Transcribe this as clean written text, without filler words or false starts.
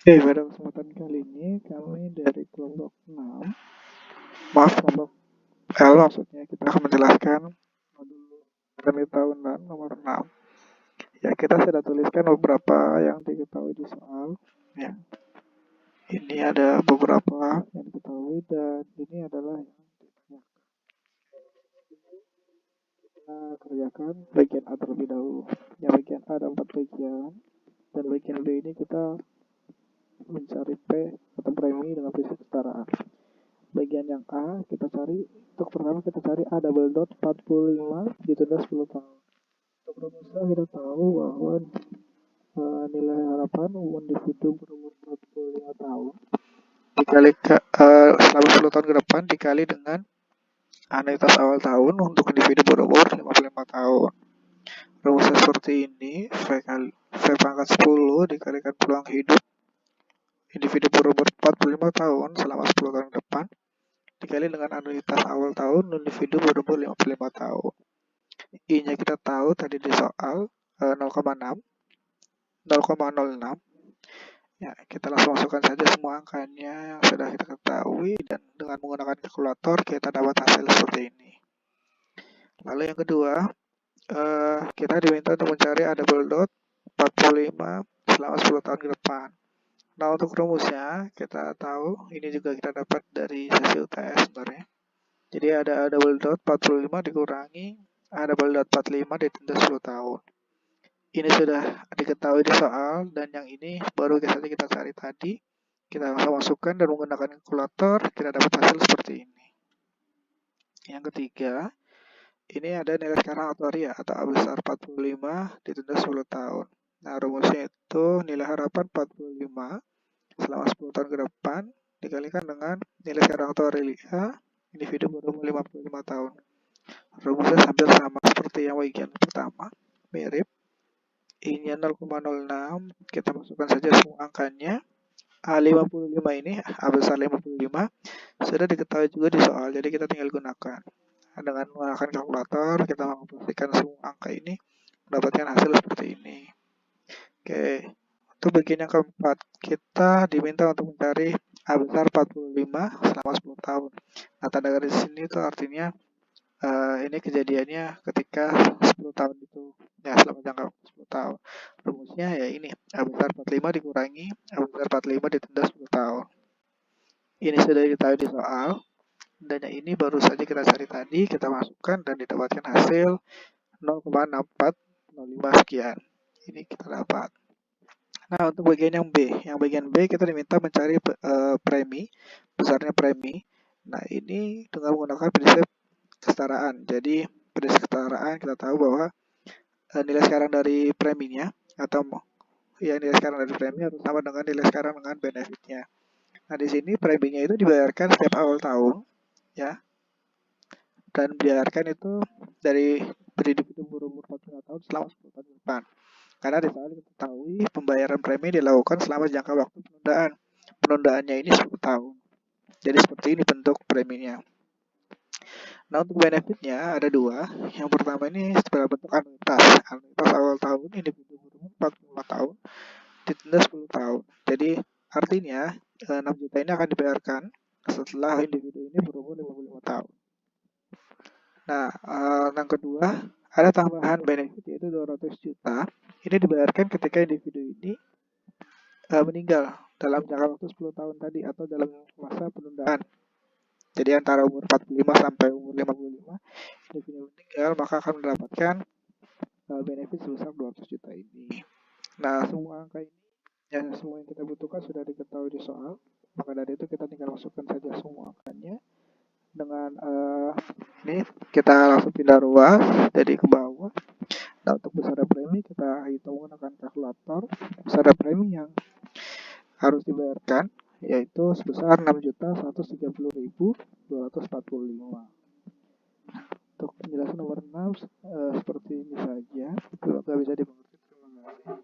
Oke, pada kesempatan kali ini kami dari kelompok 6, maaf kelompok L maksudnya, kita akan menjelaskan modul premi tahunan nomor 6. Ya, kita sudah tuliskan beberapa yang diketahui di soal. Ya, ini ada beberapa yang diketahui dan ini adalah yang ditanyakan. Kita kerjakan bagian A terlebih dahulu. Yang bagian A ada 4 bagian dan bagian B ini kita mencari P atau premi dengan prinsip kesetaraan. Bagian yang A kita cari, untuk pertama kita cari A double dot 45 ditunda 10 tahun. Untuk rumusnya kita tahu bahwa nilai harapan individu berumur 45 tahun dikali selama 10 tahun ke depan dikali dengan anuitas awal tahun untuk individu berumur 55 tahun. Rumusnya seperti ini, V pangkat 10 dikalikan peluang hidup individu berumur 45 tahun selama 10 tahun ke depan dikali dengan anuitas awal tahun individu berumur 55 tahun. I-nya kita tahu tadi di soal 0,6, 0,06. Ya, kita langsung masukkan saja semua angkanya yang sudah kita ketahui dan dengan menggunakan kalkulator kita dapat hasil seperti ini. Lalu yang kedua, kita diminta untuk mencari A double dot 45 selama 10 tahun ke depan. Nah, untuk rumusnya kita tahu ini juga kita dapat dari sesi UTS sebenarnya. Jadi ada A double dot 45 dikurangi A double dot 45 ditunda 10 tahun. Ini sudah diketahui di soal dan yang ini baru saja kita cari tadi. Kita langsung masukkan dan menggunakan kalkulator kita dapat hasil seperti ini. Yang ketiga, ini ada nilai sekarang atau RIA atau A besar 45 ditunda 10 tahun. Nah, rumusnya itu nilai harapan 45 selama 10 tahun ke depan dikalikan dengan nilai sekarang atau RIA individu berumur 55 tahun. Rumusnya hampir sama seperti yang bagian pertama, mirip. I-nya 0,06, kita masukkan saja semua angkanya. A55 ini, A besar 55, sudah diketahui juga di soal, jadi kita tinggal gunakan. Dengan menggunakan kalkulator, kita mengoperasikan semua angka ini, mendapatkan hasil seperti ini. Oke, untuk bagian yang keempat, kita diminta untuk mencari A besar 45 selama 10 tahun. Nah, tanda garis sini itu artinya ini kejadiannya ketika 10 tahun itu, ya selama jangka waktu 10 tahun. Rumusnya ya ini, A besar 45 dikurangi A besar 45 ditunda 10 tahun. Ini sudah diketahui di soal, dan yang ini baru saja kita cari tadi, kita masukkan dan didapatkan hasil 0,6405 sekian. Ini kita dapat. Nah, untuk bagian yang bagian B kita diminta mencari premi, besarnya premi. Nah, ini dengan menggunakan prinsip kesetaraan. Jadi prinsip kesetaraan kita tahu bahwa nilai sekarang dari preminya atau ya nilai sekarang dari premi harus sama dengan nilai sekarang dengan benefitnya. Nah, di sini preminya itu dibayarkan setiap awal tahun, ya, dan dibayarkan itu dari individu berumur 45 tahun selama 10 tahun ke depan. Karena di sana kita ketahui pembayaran premi dilakukan selama jangka waktu penundaan. Penundaannya ini 10 tahun. Jadi seperti ini bentuk preminya. Nah, untuk benefitnya ada dua. Yang pertama ini sebagai bentuk anuitas. Anuitas awal tahun individu berumur 45 tahun ditunda 10 tahun. Jadi artinya 6 juta ini akan dibayarkan setelah individu ini berumur 55 tahun. Nah, yang kedua ada tambahan benefit yaitu 200 juta. Ini dibayarkan ketika individu ini meninggal dalam jangka waktu 10 tahun tadi atau dalam masa penundaan. Jadi antara umur 45 sampai umur 55 individu meninggal maka akan mendapatkan benefit sebesar 200 juta ini. Nah, semua angka ini ya semua yang kita butuhkan sudah diketahui di soal. Maka dari itu kita tinggal masukkan saja semua angkanya. Dengan ini kita langsung pindah ruas jadi ke bawah. Nah, untuk besar premi kita hitung menggunakan kalkulator. Besar premi yang harus dibayarkan yaitu sebesar 6.130.245. Untuk penjelasan nomor 6 seperti ini saja. Kalau nggak bisa dimengerti, terima kasih.